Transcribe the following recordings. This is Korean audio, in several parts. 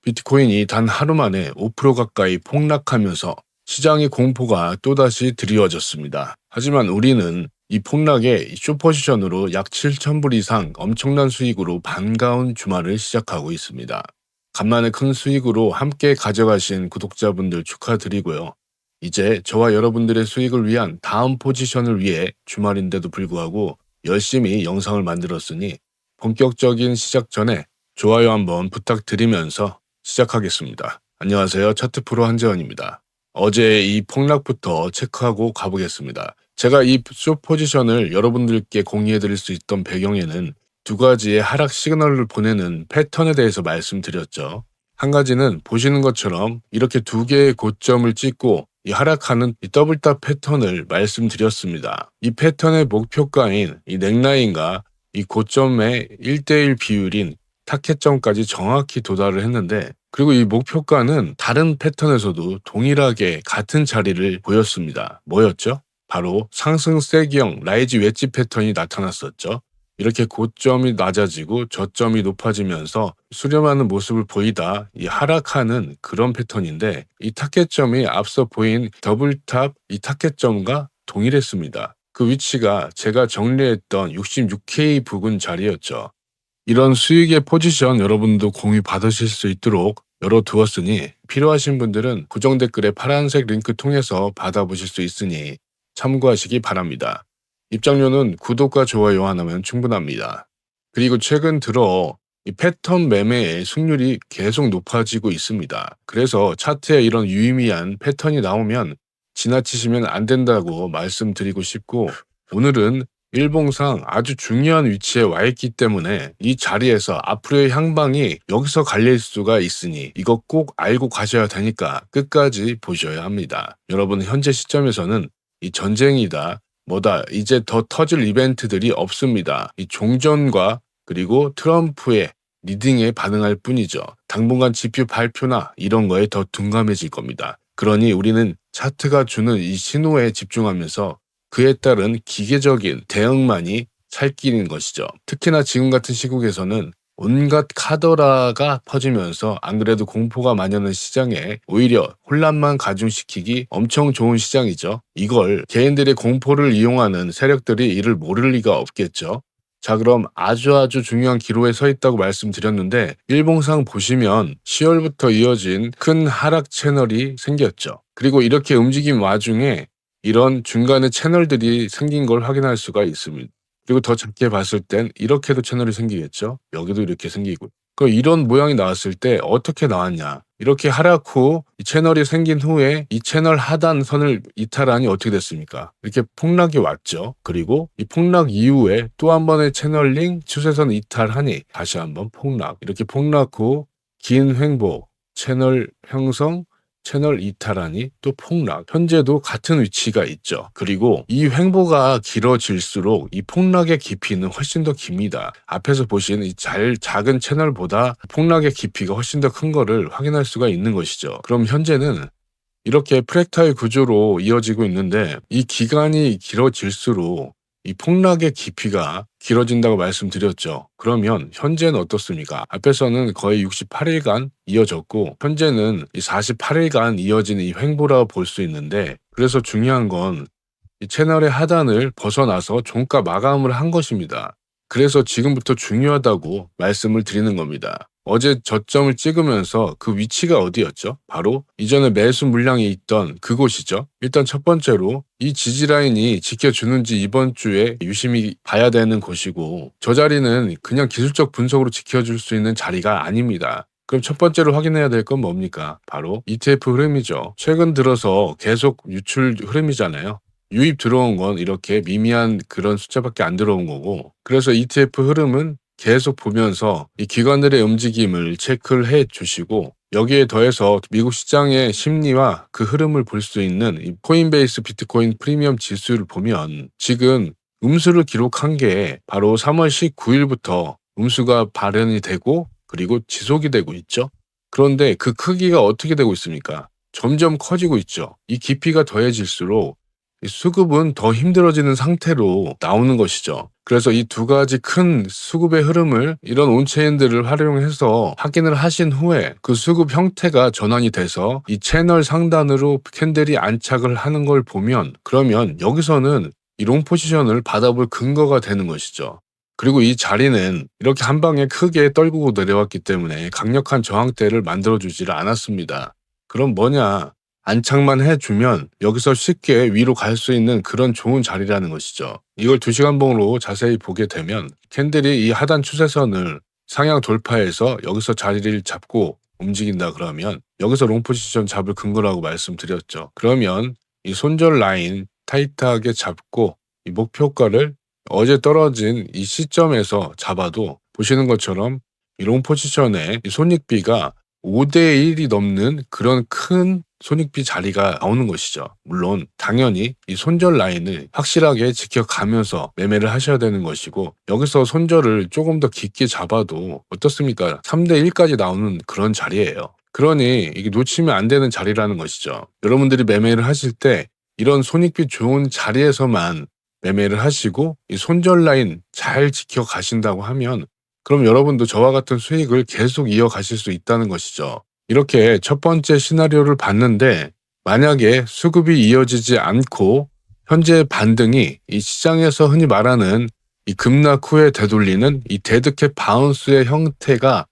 비트코인이 단 하루 만에 5% 가까이 폭락하면서 시장의 공포가 또다시 드리워졌습니다. 하지만 우리는 이 폭락에 숏포지션으로 약 7,000불 이상 엄청난 수익으로 반가운 주말을 시작하고 있습니다. 간만에 큰 수익으로 함께 가져가신 구독자분들 축하드리고요. 이제 저와 여러분들의 수익을 위한 다음 포지션을 위해 주말인데도 불구하고 열심히 영상을 만들었으니 본격적인 시작 전에 좋아요 한번 부탁드리면서 시작하겠습니다. 안녕하세요. 차트프로 한재원입니다. 어제 이 폭락부터 체크하고 가보겠습니다. 제가 이 숏 포지션을 여러분들께 공유해드릴 수 있던 배경에는 두 가지의 하락 시그널을 보내는 패턴에 대해서 말씀드렸죠. 한 가지는 보시는 것처럼 이렇게 두 개의 고점을 찍고 이 하락하는 이 더블탑 패턴을 말씀드렸습니다. 이 패턴의 목표가인 이 넥라인과 이 고점의 1대1 비율인 타켓점까지 정확히 도달을 했는데, 그리고 이 목표가는 다른 패턴에서도 동일하게 같은 자리를 보였습니다. 뭐였죠? 바로 상승 세기형 라이지 웨지 패턴이 나타났었죠. 이렇게 고점이 낮아지고 저점이 높아지면서 수렴하는 모습을 보이다 이 하락하는 그런 패턴인데, 이 타켓점이 앞서 보인 더블탑 이 타켓점과 동일했습니다. 그 위치가 제가 정리했던 66K 부근 자리였죠. 이런 수익의 포지션 여러분도 공유 받으실 수 있도록 열어두었으니 필요하신 분들은 고정 댓글에 파란색 링크 통해서 받아보실 수 있으니 참고하시기 바랍니다. 입장료는 구독과 좋아요 하나면 충분합니다. 그리고 최근 들어 이 패턴 매매의 승률이 계속 높아지고 있습니다. 그래서 차트에 이런 유의미한 패턴이 나오면 지나치시면 안 된다고 말씀드리고 싶고, 오늘은 일봉상 아주 중요한 위치에 와 있기 때문에 이 자리에서 앞으로의 향방이 여기서 갈릴 수가 있으니 이거 꼭 알고 가셔야 되니까 끝까지 보셔야 합니다. 여러분, 현재 시점에서는 이 전쟁이다, 뭐다, 이제 더 터질 이벤트들이 없습니다. 이 종전과 그리고 트럼프의 리딩에 반응할 뿐이죠. 당분간 지표 발표나 이런 거에 더 둔감해질 겁니다. 그러니 우리는 차트가 주는 이 신호에 집중하면서 그에 따른 기계적인 대응만이 살 길인 것이죠. 특히나 지금 같은 시국에서는 온갖 카더라가 퍼지면서 안 그래도 공포가 만연한 시장에 오히려 혼란만 가중시키기 엄청 좋은 시장이죠. 이걸 개인들의 공포를 이용하는 세력들이 이를 모를 리가 없겠죠. 자, 그럼 아주 중요한 기로에 서 있다고 말씀드렸는데, 일봉상 보시면 10월부터 이어진 큰 하락 채널이 생겼죠. 그리고 이렇게 움직임 와중에 이런 중간에 채널들이 생긴 걸 확인할 수가 있습니다. 그리고 더 작게 봤을 땐 이렇게도 채널이 생기겠죠. 여기도 이렇게 생기고. 그 이런 모양이 나왔을 때 어떻게 나왔냐. 이렇게 하락 후 이 채널이 생긴 후에 이 채널 하단선을 이탈하니 어떻게 됐습니까? 이렇게 폭락이 왔죠. 그리고 이 폭락 이후에 또 한 번의 채널링 추세선 이탈하니 다시 한번 폭락. 이렇게 폭락 후 긴 횡보, 채널 형성, 채널 이탈하니 또 폭락. 현재도 같은 위치가 있죠. 그리고 이 횡보가 길어질수록 이 폭락의 깊이는 훨씬 더 깁니다. 앞에서 보신 이 작은 채널보다 폭락의 깊이가 훨씬 더 큰 거를 확인할 수가 있는 것이죠. 그럼 현재는 이렇게 프랙탈 구조로 이어지고 있는데, 이 기간이 길어질수록 이 폭락의 깊이가 길어진다고 말씀드렸죠. 그러면 현재는 어떻습니까? 앞에서는 거의 68일간 이어졌고, 현재는 이 48일간 이어지는 이 횡보라고 볼 수 있는데, 그래서 중요한 건 이 채널의 하단을 벗어나서 종가 마감을 한 것입니다. 그래서 지금부터 중요하다고 말씀을 드리는 겁니다. 어제 저점을 찍으면서 그 위치가 어디였죠? 바로 이전에 매수 물량이 있던 그곳이죠. 일단 첫 번째로 이 지지라인이 지켜주는지 이번 주에 유심히 봐야 되는 곳이고, 저 자리는 그냥 기술적 분석으로 지켜줄 수 있는 자리가 아닙니다. 그럼 첫 번째로 확인해야 될 건 뭡니까? 바로 ETF 흐름이죠. 최근 들어서 계속 유출 흐름이잖아요. 유입 들어온 건 이렇게 미미한 그런 숫자밖에 안 들어온 거고, 그래서 ETF 흐름은 계속 보면서 이 기관들의 움직임을 체크를 해 주시고, 여기에 더해서 미국 시장의 심리와 그 흐름을 볼 수 있는 이 코인베이스 비트코인 프리미엄 지수를 보면 지금 음수를 기록한 게 바로 3월 19일부터 음수가 발현이 되고 그리고 지속이 되고 있죠. 그런데 그 크기가 어떻게 되고 있습니까? 점점 커지고 있죠. 이 깊이가 더해질수록 이 수급은 더 힘들어지는 상태로 나오는 것이죠. 그래서 이 두 가지 큰 수급의 흐름을 이런 온체인들을 활용해서 확인을 하신 후에 그 수급 형태가 전환이 돼서 이 채널 상단으로 캔들이 안착을 하는 걸 보면, 그러면 여기서는 이 롱 포지션을 받아볼 근거가 되는 것이죠. 그리고 이 자리는 이렇게 한 방에 크게 떨구고 내려왔기 때문에 강력한 저항대를 만들어주지를 않았습니다. 그럼 뭐냐? 안착만 해주면 여기서 쉽게 위로 갈 수 있는 그런 좋은 자리라는 것이죠. 이걸 2시간봉으로 자세히 보게 되면 캔들이 이 하단 추세선을 상향 돌파해서 여기서 자리를 잡고 움직인다 그러면 여기서 롱 포지션 잡을 근거라고 말씀드렸죠. 그러면 이 손절 라인 타이트하게 잡고 이 목표가를 어제 떨어진 이 시점에서 잡아도 보시는 것처럼 이 롱 포지션의 이 손익비가 5대 1이 넘는 그런 큰 손익비 자리가 나오는 것이죠. 물론 당연히 이 손절 라인을 확실하게 지켜가면서 매매를 하셔야 되는 것이고, 여기서 손절을 조금 더 깊게 잡아도 어떻습니까? 3대 1까지 나오는 그런 자리예요. 그러니 이게 놓치면 안 되는 자리라는 것이죠. 여러분들이 매매를 하실 때 이런 손익비 좋은 자리에서만 매매를 하시고 이 손절 라인 잘 지켜가신다고 하면, 그럼 여러분도 저와 같은 수익을 계속 이어가실 수 있다는 것이죠. 이렇게 첫 번째 시나리오를 봤는데, 만약에 수급이 이어지지 않고 현재 반등이 이 시장에서 흔히 말하는 이 급락 후에 되돌리는 이 데드캣 바운스의 형태가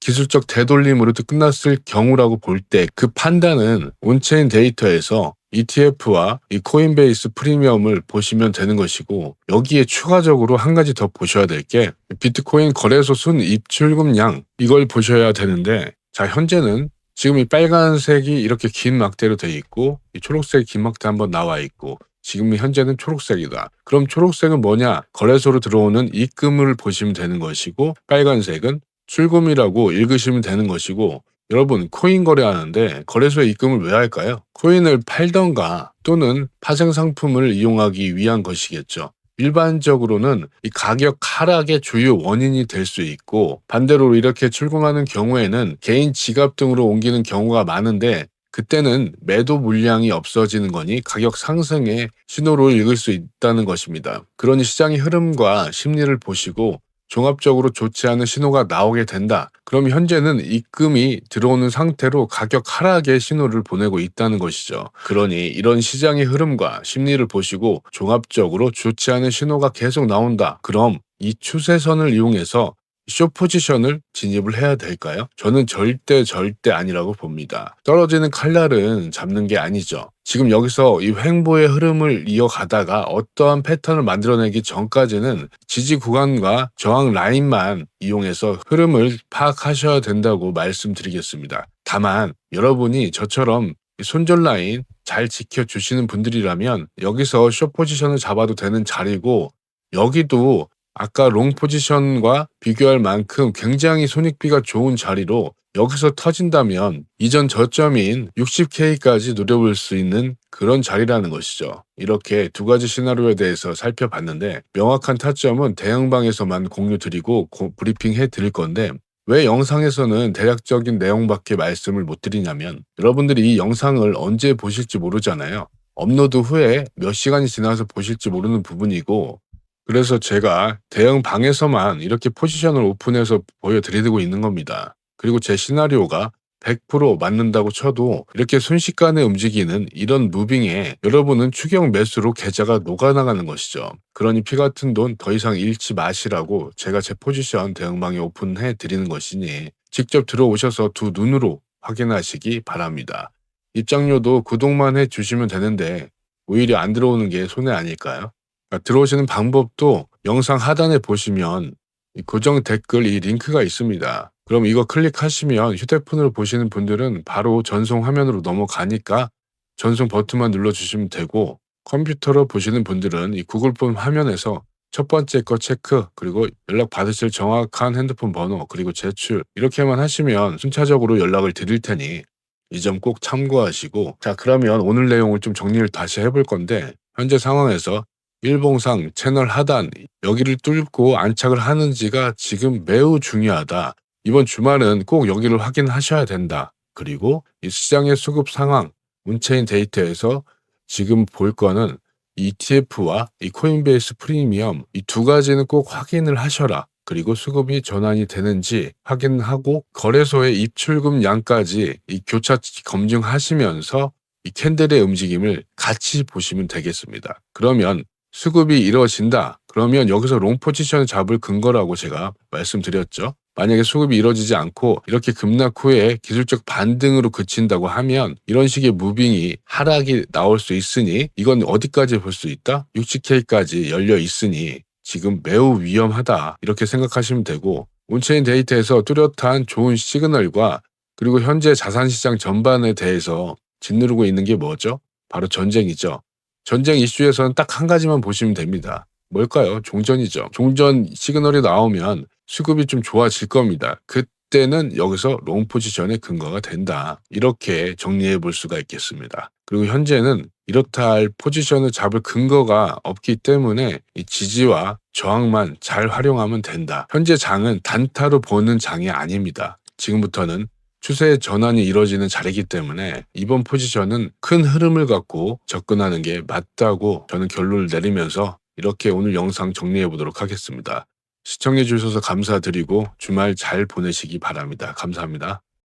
기술적 되돌림으로 끝났을 경우라고 볼 때, 그 판단은 온체인 데이터에서 ETF와 이 코인베이스 프리미엄을 보시면 되는 것이고, 여기에 추가적으로 한 가지 더 보셔야 될 게 비트코인 거래소 순 입출금량, 이걸 보셔야 되는데, 자, 현재는 지금 이 빨간색이 이렇게 긴 막대로 돼 있고 이 초록색 긴 막대 한번 나와 있고, 지금 현재는 초록색이다. 그럼 초록색은 뭐냐? 거래소로 들어오는 입금을 보시면 되는 것이고, 빨간색은 출금이라고 읽으시면 되는 것이고, 여러분 코인 거래하는데 거래소에 입금을 왜 할까요? 코인을 팔던가 또는 파생 상품을 이용하기 위한 것이겠죠. 일반적으로는 이 가격 하락의 주요 원인이 될 수 있고, 반대로 이렇게 출금하는 경우에는 개인 지갑 등으로 옮기는 경우가 많은데, 그때는 매도 물량이 없어지는 거니 가격 상승의 신호로 읽을 수 있다는 것입니다. 그러니 시장의 흐름과 심리를 보시고 종합적으로 좋지 않은 신호가 나오게 된다. 그럼 현재는 입금이 들어오는 상태로 가격 하락의 신호를 보내고 있다는 것이죠. 그러니 이런 시장의 흐름과 심리를 보시고 종합적으로 좋지 않은 신호가 계속 나온다. 그럼 이 추세선을 이용해서 숏 포지션을 진입을 해야 될까요? 저는 절대 아니라고 봅니다. 떨어지는 칼날은 잡는 게 아니죠. 지금 여기서 이 횡보의 흐름을 이어가다가 어떠한 패턴을 만들어내기 전까지는 지지 구간과 저항 라인만 이용해서 흐름을 파악하셔야 된다고 말씀드리겠습니다. 다만 여러분이 저처럼 손절 라인 잘 지켜주시는 분들이라면 여기서 숏 포지션을 잡아도 되는 자리고, 여기도 아까 롱 포지션과 비교할 만큼 굉장히 손익비가 좋은 자리로 여기서 터진다면 이전 저점인 60K까지 노려볼 수 있는 그런 자리라는 것이죠. 이렇게 두 가지 시나리오에 대해서 살펴봤는데, 명확한 타점은 대형방에서만 공유드리고 브리핑해 드릴 건데, 왜 영상에서는 대략적인 내용밖에 말씀을 못 드리냐면, 여러분들이 이 영상을 언제 보실지 모르잖아요. 업로드 후에 몇 시간이 지나서 보실지 모르는 부분이고, 그래서 제가 대형 방에서만 이렇게 포지션을 오픈해서 보여드리고 있는 겁니다. 그리고 제 시나리오가 100% 맞는다고 쳐도 이렇게 순식간에 움직이는 이런 무빙에 여러분은 추격 매수로 계좌가 녹아나가는 것이죠. 그러니 피 같은 돈 더 이상 잃지 마시라고 제가 제 포지션 대형방에 오픈해 드리는 것이니 직접 들어오셔서 두 눈으로 확인하시기 바랍니다. 입장료도 구독만 해 주시면 되는데 오히려 안 들어오는 게 손해 아닐까요? 들어오시는 방법도 영상 하단에 보시면 이 고정 댓글 이 링크가 있습니다. 그럼 이거 클릭하시면 휴대폰으로 보시는 분들은 바로 전송 화면으로 넘어가니까 전송 버튼만 눌러주시면 되고, 컴퓨터로 보시는 분들은 이 구글폰 화면에서 첫 번째 거 체크, 그리고 연락 받으실 정확한 핸드폰 번호, 그리고 제출, 이렇게만 하시면 순차적으로 연락을 드릴 테니 이 점 꼭 참고하시고, 자, 그러면 오늘 내용을 좀 정리를 다시 해볼 건데, 현재 상황에서 일봉상 채널 하단 여기를 뚫고 안착을 하는지가 지금 매우 중요하다. 이번 주말은 꼭 여기를 확인하셔야 된다. 그리고 이 시장의 수급 상황, 온체인 데이터에서 지금 볼 거는 ETF와 이 코인베이스 프리미엄 이 두 가지는 꼭 확인을 하셔라. 그리고 수급이 전환이 되는지 확인하고 거래소의 입출금 양까지 이 교차 검증하시면서 이 캔들의 움직임을 같이 보시면 되겠습니다. 그러면 수급이 이루어진다. 그러면 여기서 롱 포지션을 잡을 근거라고 제가 말씀드렸죠. 만약에 수급이 이루어지지 않고 이렇게 급락 후에 기술적 반등으로 그친다고 하면 이런 식의 무빙이 하락이 나올 수 있으니 이건 어디까지 볼 수 있다? 60K까지 열려 있으니 지금 매우 위험하다 이렇게 생각하시면 되고 온체인 데이터에서 뚜렷한 좋은 시그널과 그리고 현재 자산시장 전반에 대해서 짓누르고 있는 게 뭐죠? 바로 전쟁이죠. 전쟁 이슈에서는 딱 한 가지만 보시면 됩니다. 뭘까요? 종전이죠. 종전 시그널이 나오면 수급이 좀 좋아질 겁니다. 그때는 여기서 롱 포지션의 근거가 된다. 이렇게 정리해 볼 수가 있겠습니다. 그리고 현재는 이렇다 할 포지션을 잡을 근거가 없기 때문에 이 지지와 저항만 잘 활용하면 된다. 현재 장은 단타로 보는 장이 아닙니다. 지금부터는 추세의 전환이 이루어지는 자리이기 때문에 이번 포지션은 큰 흐름을 갖고 접근하는 게 맞다고 저는 결론을 내리면서 이렇게 오늘 영상 정리해 보도록 하겠습니다. 시청해 주셔서 감사드리고 주말 잘 보내시기 바랍니다. 감사합니다.